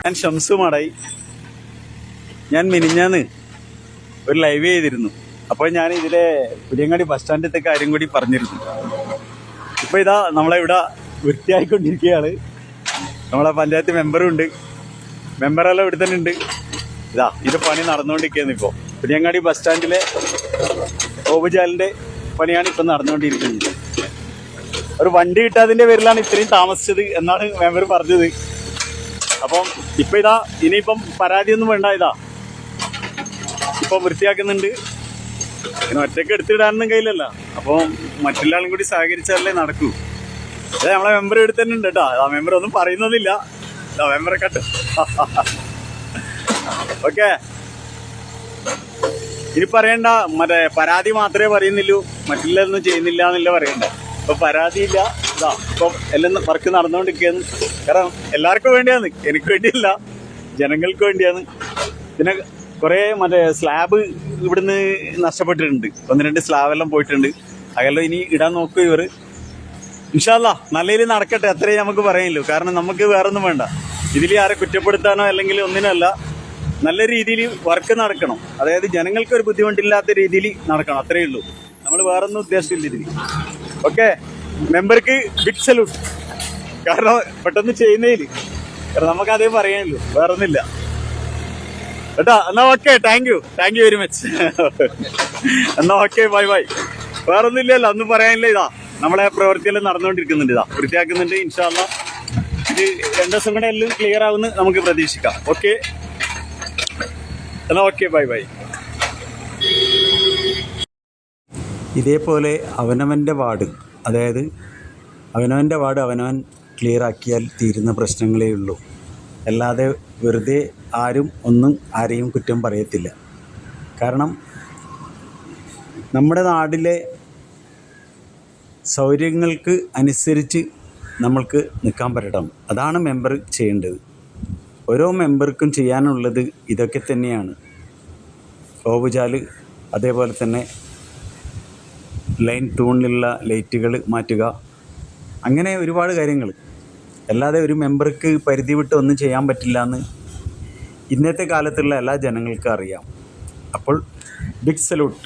ഞാൻ ഷംസു മാടായി. ഞാൻ മിനിഞ്ഞാന്ന് ഒരു ലൈവ് ചെയ്തിരുന്നു. അപ്പോൾ ഞാൻ ഇതിലെ പുതിയങ്ങാടി ബസ് സ്റ്റാൻഡിലത്തെ കാര്യം കൂടി പറഞ്ഞിരുന്നു. ഇപ്പോൾ ഇതാ നമ്മളെ ഇവിടെ വൃത്തിയായിക്കൊണ്ടിരിക്കുകയാണ്. നമ്മളെ പഞ്ചായത്ത് മെമ്പറും ഉണ്ട്, മെമ്പറെല്ലാം ഇവിടെ തന്നെ ഉണ്ട്. ഇതാ ഇത് പണി നടന്നുകൊണ്ടിരിക്കുകയാണ്. ഇപ്പോൾ പുതിയങ്ങാടി ബസ് സ്റ്റാൻഡിലെ ഓവുചാലിൻ്റെ പണിയാണ് ഇപ്പം നടന്നുകൊണ്ടിരിക്കുന്നത്. ഒരു വണ്ടി കിട്ടാതിൻ്റെ പേരിലാണ് ഇത്രയും താമസിച്ചത് എന്നാണ് മെമ്പർ പറഞ്ഞത്. അപ്പം ഇപ്പം ഇതാ ഇനിയിപ്പം പരാതിയൊന്നും വേണ്ട, ഇതാ ഇപ്പം വൃത്തിയാക്കുന്നുണ്ട്. പിന്നെ ഒറ്റയ്ക്ക് എടുത്തിടാനൊന്നും കയ്യിലല്ല, അപ്പോൾ മറ്റുള്ളാളും കൂടി സഹകരിച്ചാലേ നടക്കൂ. അതെ നമ്മളെ മെമ്പർ ഇവിടെ തന്നെ ഉണ്ട് കേട്ടോ. ആ മെമ്പർ ഒന്നും പറയുന്നതില്ല, മെമ്പറെ കട്ട്. ഓക്കെ, ഇനി പറയണ്ട, മറ്റേ പരാതി മാത്രമേ പറയുന്നുള്ളൂ, മറ്റുള്ളതൊന്നും ചെയ്യുന്നില്ല എന്നല്ല പറയണ്ട. ഇപ്പൊ പരാതിയില്ല, ഇതാ ഇപ്പം എല്ലാം വർക്ക് നടന്നുകൊണ്ടിരിക്കുകയാണ്. കാരണം എല്ലാവർക്കും വേണ്ടിയാണ്, എനിക്ക് വേണ്ടിയല്ല, ജനങ്ങൾക്ക് വേണ്ടിയാണ്. പിന്നെ കുറേ മറ്റേ സ്ലാബ് ഇവിടുന്ന് നഷ്ടപ്പെട്ടിട്ടുണ്ട്, 1-2 സ്ലാബെല്ലാം പോയിട്ടുണ്ട്. അതെല്ലാം ഇനി ഇടാൻ നോക്കും ഇവർ. ഇൻഷാ അല്ലാ നല്ല രീതിയിൽ നടക്കട്ടെ, അത്രയും നമുക്ക് പറയുള്ളൂ. കാരണം നമുക്ക് വേറൊന്നും വേണ്ട, ഇതിൽ ആരെ കുറ്റപ്പെടുത്താനോ അല്ലെങ്കിൽ ഒന്നിനല്ല. നല്ല രീതിയിൽ വർക്ക് നടക്കണം, അതായത് ജനങ്ങൾക്ക് ഒരു ബുദ്ധിമുട്ടില്ലാത്ത രീതിയിൽ നടക്കണം, അത്രയേ ഉള്ളൂ. നമ്മൾ വേറൊന്നും ഉദ്ദേശിച്ചില്ല ഇതിൽ. ഓക്കെ, മെമ്പർക്ക് ബിഗ് സല്യൂട്ട്. കാരണം പെട്ടെന്ന് ചെയ്യുന്നതിൽ, കാരണം നമുക്ക് അതേ പറയാനുള്ളൂ, വേറൊന്നുമില്ല കേട്ടാ. എന്നാ okay, thank you very much. എന്നാ ഓക്കെ, ബൈ ബൈ. വേറൊന്നുമില്ലല്ലോ, ഒന്നും പറയാനില്ല. ഇതാ നമ്മളെ പ്രവൃത്തിയെല്ലാം നടന്നുകൊണ്ടിരിക്കുന്നുണ്ട്, ഇതാ വൃത്തിയാക്കുന്നുണ്ട്. ഇൻഷാ അല്ലാ ഇത് 2 ദിവസം കൂടെ എല്ലാം ക്ലിയർ ആവുമെന്ന് നമുക്ക് പ്രതീക്ഷിക്കാം. ഓക്കെ, എന്നാ ഓക്കെ, ബൈ ബൈ. ഇതേപോലെ അവനവൻ്റെ വാർഡ്, അതായത് അവനവൻ്റെ വാർഡ് അവനവൻ ക്ലിയർ ആക്കിയാൽ തീരുന്ന പ്രശ്നങ്ങളേ ഉള്ളൂ. അല്ലാതെ വെറുതെ ആരും ഒന്നും ആരെയും കുറ്റം പറയത്തില്ല. കാരണം നമ്മുടെ നാട്ടിലെ സൗകര്യങ്ങൾക്ക് അനുസരിച്ച് നമ്മൾക്ക് നിൽക്കാൻ പറ്റണം. അതാണ് മെമ്പർ ചെയ്യേണ്ടത്. ഓരോ മെമ്പർക്കും ചെയ്യാനുള്ളത് ഇതൊക്കെ തന്നെയാണ്. ഓവുചാൽ, അതേപോലെ തന്നെ ലൈൻ തൂണിലുള്ള ലൈറ്റുകൾ മാറ്റുക, അങ്ങനെ ഒരുപാട് കാര്യങ്ങൾ. അല്ലാതെ ഒരു മെമ്പർക്ക് പരിധി വിട്ട് ഒന്നും ചെയ്യാൻ പറ്റില്ല എന്ന് ഇന്നത്തെ കാലത്തുള്ള എല്ലാ ജനങ്ങൾക്കും അറിയാം. അപ്പോൾ ബിഗ് സല്യൂട്ട്.